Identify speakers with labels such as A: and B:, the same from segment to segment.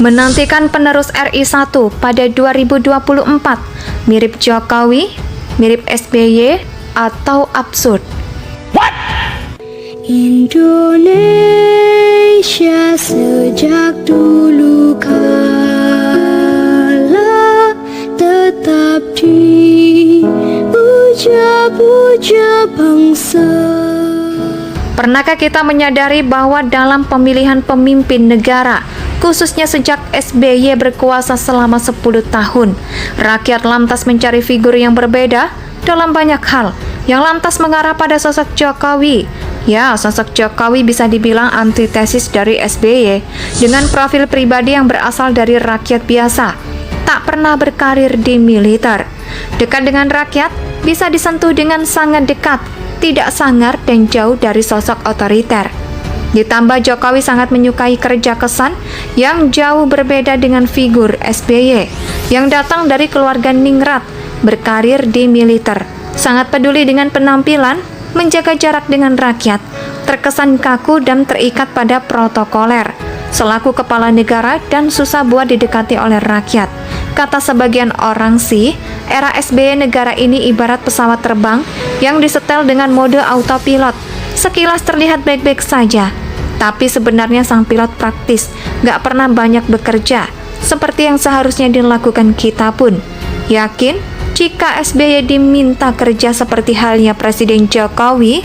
A: Menantikan penerus RI 1 pada 2024, mirip Jokowi, mirip SBY, atau absurd?
B: Indonesia sejak dulu kala tetap dipuja-puja bangsa.
A: Pernahkah kita menyadari bahwa dalam pemilihan pemimpin negara, khususnya sejak SBY berkuasa selama 10 tahun, rakyat lantas mencari figur yang berbeda dalam banyak hal, yang lantas mengarah pada sosok Jokowi. Ya, sosok Jokowi bisa dibilang antitesis dari SBY, dengan profil pribadi yang berasal dari rakyat biasa, tak pernah berkarir di militer. Dekat dengan rakyat, bisa disentuh dengan sangat dekat, tidak sangar dan jauh dari sosok otoriter. Ditambah Jokowi sangat menyukai kerja kesan yang jauh berbeda dengan figur SBY, yang datang dari keluarga ningrat, berkarir di militer, sangat peduli dengan penampilan, menjaga jarak dengan rakyat, terkesan kaku dan terikat pada protokoler, selaku kepala negara dan susah buat didekati oleh rakyat. Kata sebagian orang sih, era SBY negara ini ibarat pesawat terbang yang disetel dengan mode autopilot. Sekilas terlihat baik-baik saja, tapi sebenarnya sang pilot praktis, gak pernah banyak bekerja, seperti yang seharusnya dilakukan kita pun. Yakin, jika SBY diminta kerja seperti halnya Presiden Jokowi,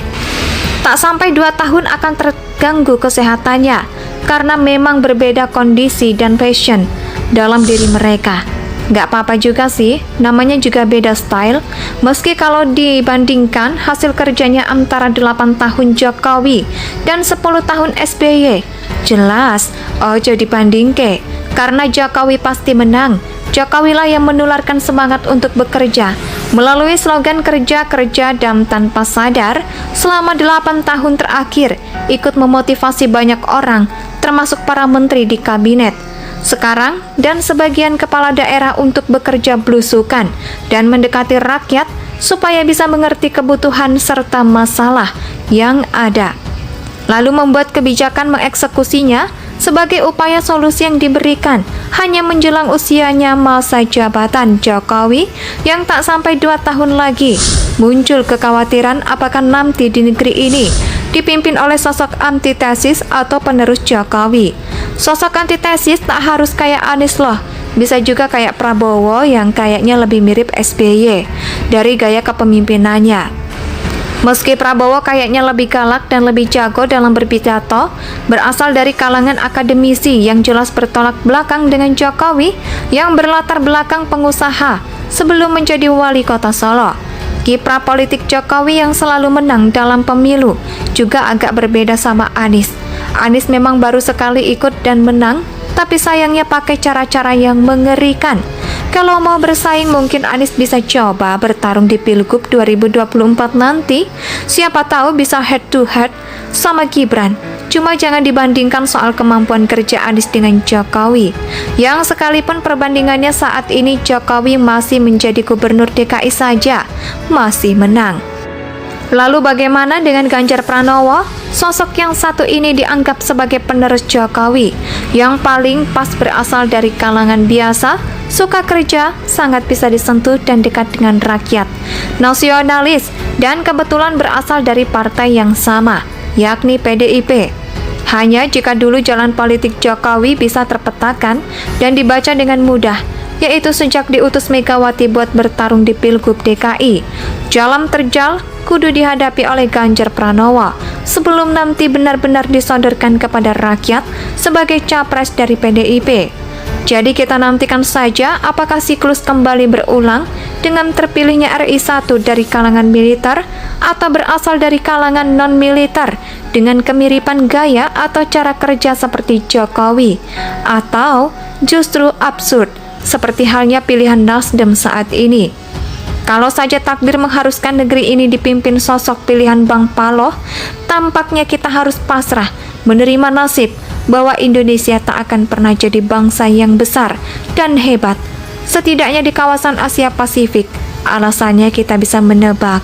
A: tak sampai 2 tahun akan terganggu kesehatannya, karena memang berbeda kondisi dan passion dalam diri mereka. Gak apa-apa juga sih, namanya juga beda style. Meski kalau dibandingkan hasil kerjanya antara 8 tahun Jokowi dan 10 tahun SBY, jelas ojo dibandingke, karena Jokowi pasti menang. Jokowi lah yang menularkan semangat untuk bekerja melalui slogan kerja-kerja dan tanpa sadar selama 8 tahun terakhir ikut memotivasi banyak orang, termasuk para menteri di kabinet sekarang dan sebagian kepala daerah untuk bekerja belusukan dan mendekati rakyat supaya bisa mengerti kebutuhan serta masalah yang ada, lalu membuat kebijakan mengeksekusinya sebagai upaya solusi yang diberikan hanya menjelang usianya masa jabatan Jokowi yang tak sampai 2 tahun lagi. Muncul kekhawatiran apakah nanti di negeri ini dipimpin oleh sosok antitesis atau penerus Jokowi. Sosok antitesis tak harus kayak Anies loh, bisa juga kayak Prabowo yang kayaknya lebih mirip SBY dari gaya kepemimpinannya. Meski Prabowo kayaknya lebih galak dan lebih jago dalam berpidato, berasal dari kalangan akademisi yang jelas bertolak belakang dengan Jokowi yang berlatar belakang pengusaha sebelum menjadi wali kota Solo. Kiprah politik Jokowi yang selalu menang dalam pemilu juga agak berbeda sama Anies. Anies memang baru sekali ikut dan menang, tapi sayangnya pakai cara-cara yang mengerikan. Kalau mau bersaing mungkin Anies bisa coba bertarung di Pilgub 2024 nanti. Siapa tahu bisa head to head sama Gibran. Cuma jangan dibandingkan soal kemampuan kerja Anies dengan Jokowi, yang sekalipun perbandingannya saat ini Jokowi masih menjadi gubernur DKI saja, masih menang. Lalu bagaimana dengan Ganjar Pranowo? Sosok yang satu ini dianggap sebagai penerus Jokowi, yang paling pas berasal dari kalangan biasa, suka kerja, sangat bisa disentuh dan dekat dengan rakyat, nasionalis, dan kebetulan berasal dari partai yang sama, yakni PDIP. Hanya jika dulu jalan politik Jokowi bisa terpetakan dan dibaca dengan mudah, yaitu sejak diutus Megawati buat bertarung di Pilgub DKI, jalan terjal kudu dihadapi oleh Ganjar Pranowo sebelum nanti benar-benar disodorkan kepada rakyat sebagai capres dari PDIP. Jadi kita nantikan saja apakah siklus kembali berulang dengan terpilihnya RI 1 dari kalangan militer atau berasal dari kalangan non-militer dengan kemiripan gaya atau cara kerja seperti Jokowi, atau justru absurd seperti halnya pilihan Nasdem saat ini. Kalau saja takdir mengharuskan negeri ini dipimpin sosok pilihan Bang Paloh, tampaknya kita harus pasrah menerima nasib bahwa Indonesia tak akan pernah jadi bangsa yang besar dan hebat, setidaknya di kawasan Asia Pasifik. Alasannya kita bisa menebak.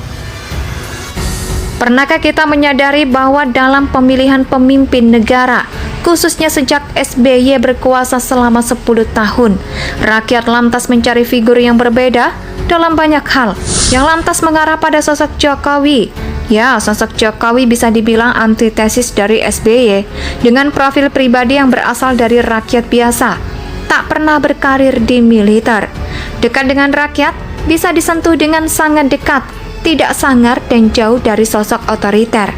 A: Pernahkah kita menyadari bahwa dalam pemilihan pemimpin negara, khususnya sejak SBY berkuasa selama 10 tahun, rakyat lantas mencari figur yang berbeda dalam banyak hal, yang lantas mengarah pada sosok Jokowi. Ya, sosok Jokowi bisa dibilang antitesis dari SBY, dengan profil pribadi yang berasal dari rakyat biasa, tak pernah berkarir di militer. Dekat dengan rakyat, bisa disentuh dengan sangat dekat, tidak sangar dan jauh dari sosok otoriter.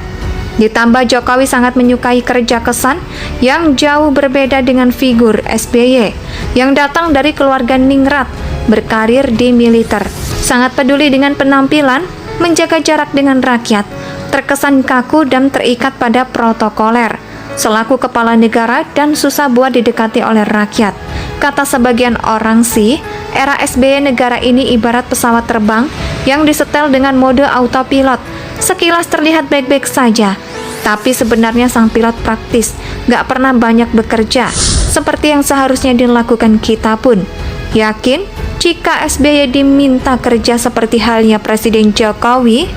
A: Ditambah Jokowi sangat menyukai kerja kesan yang jauh berbeda dengan figur SBY yang datang dari keluarga ningrat, berkarir di militer, sangat peduli dengan penampilan, menjaga jarak dengan rakyat, terkesan kaku dan terikat pada protokoler, selaku kepala negara dan susah buat didekati oleh rakyat. Kata sebagian orang sih, era SBY negara ini ibarat pesawat terbang yang disetel dengan mode autopilot. Sekilas terlihat baik-baik saja, tapi sebenarnya sang pilot praktis, gak pernah banyak bekerja, seperti yang seharusnya dilakukan kita pun. Yakin, jika SBY diminta kerja seperti halnya Presiden Jokowi,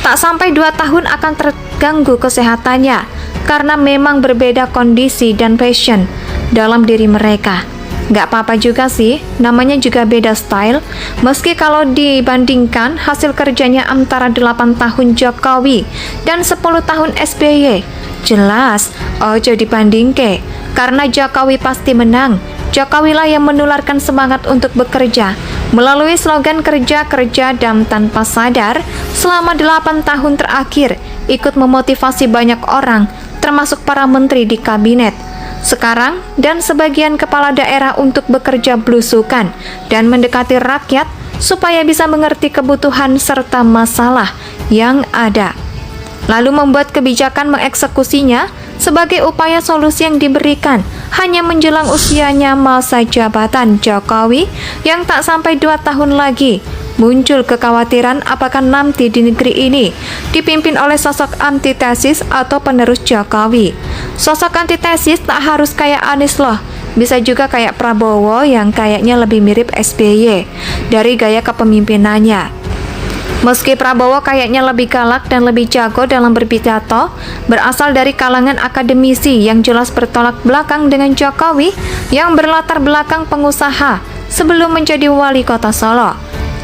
A: tak sampai 2 tahun akan terganggu kesehatannya, karena memang berbeda kondisi dan passion dalam diri mereka. Gak apa-apa juga sih, namanya juga beda style. Meski kalau dibandingkan hasil kerjanya antara 8 tahun Jokowi dan 10 tahun SBY, jelas ojo dibandingke, karena Jokowi pasti menang. Jokowilah yang menularkan semangat untuk bekerja melalui slogan kerja-kerja dan tanpa sadar selama 8 tahun terakhir ikut memotivasi banyak orang, termasuk para menteri di kabinet sekarang dan sebagian kepala daerah untuk bekerja belusukan dan mendekati rakyat supaya bisa mengerti kebutuhan serta masalah yang ada, lalu membuat kebijakan mengeksekusinya sebagai upaya solusi yang diberikan hanya menjelang usianya masa jabatan Jokowi yang tak sampai 2 tahun lagi. Muncul kekhawatiran apakah nanti di negeri ini dipimpin oleh sosok antitesis atau penerus Jokowi. Sosok antitesis tak harus kayak Anies loh, bisa juga kayak Prabowo yang kayaknya lebih mirip SBY dari gaya kepemimpinannya. Meski Prabowo kayaknya lebih galak dan lebih jago dalam berpidato, berasal dari kalangan akademisi yang jelas bertolak belakang dengan Jokowi yang berlatar belakang pengusaha sebelum menjadi wali kota Solo.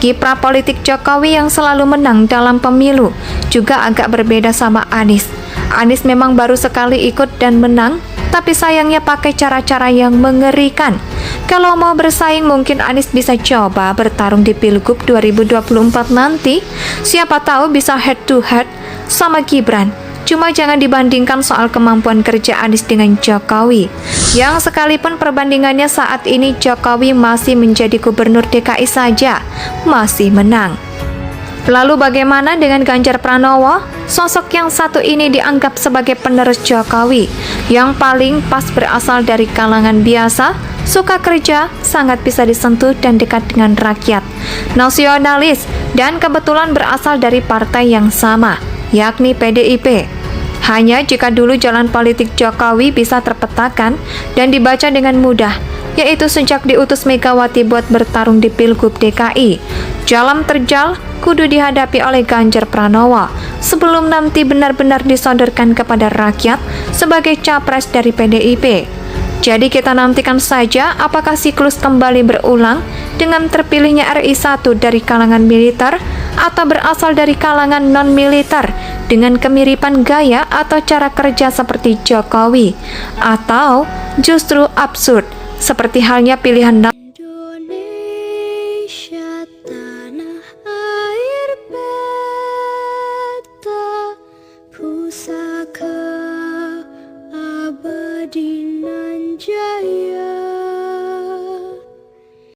A: Kiprah politik Jokowi yang selalu menang dalam pemilu juga agak berbeda sama Anies. Anies memang baru sekali ikut dan menang, tapi sayangnya pakai cara-cara yang mengerikan. Kalau mau bersaing mungkin Anies bisa coba bertarung di Pilgub 2024 nanti. Siapa tahu bisa head to head sama Gibran. Cuma jangan dibandingkan soal kemampuan kerja Anies dengan Jokowi, yang sekalipun perbandingannya saat ini Jokowi masih menjadi gubernur DKI saja, masih menang. Lalu bagaimana dengan Ganjar Pranowo? Sosok yang satu ini dianggap sebagai penerus Jokowi, yang paling pas berasal dari kalangan biasa, suka kerja, sangat bisa disentuh dan dekat dengan rakyat, nasionalis, dan kebetulan berasal dari partai yang sama, yakni PDIP. Hanya jika dulu jalan politik Jokowi bisa terpetakan dan dibaca dengan mudah, yaitu sejak diutus Megawati buat bertarung di Pilgub DKI, jalan terjal kudu dihadapi oleh Ganjar Pranowo sebelum nanti benar-benar disodorkan kepada rakyat sebagai capres dari PDIP. Jadi kita nantikan saja apakah siklus kembali berulang dengan terpilihnya RI 1 dari kalangan militer atau berasal dari kalangan non-militer dengan kemiripan gaya atau cara kerja seperti Jokowi, atau justru absurd seperti halnya pilihan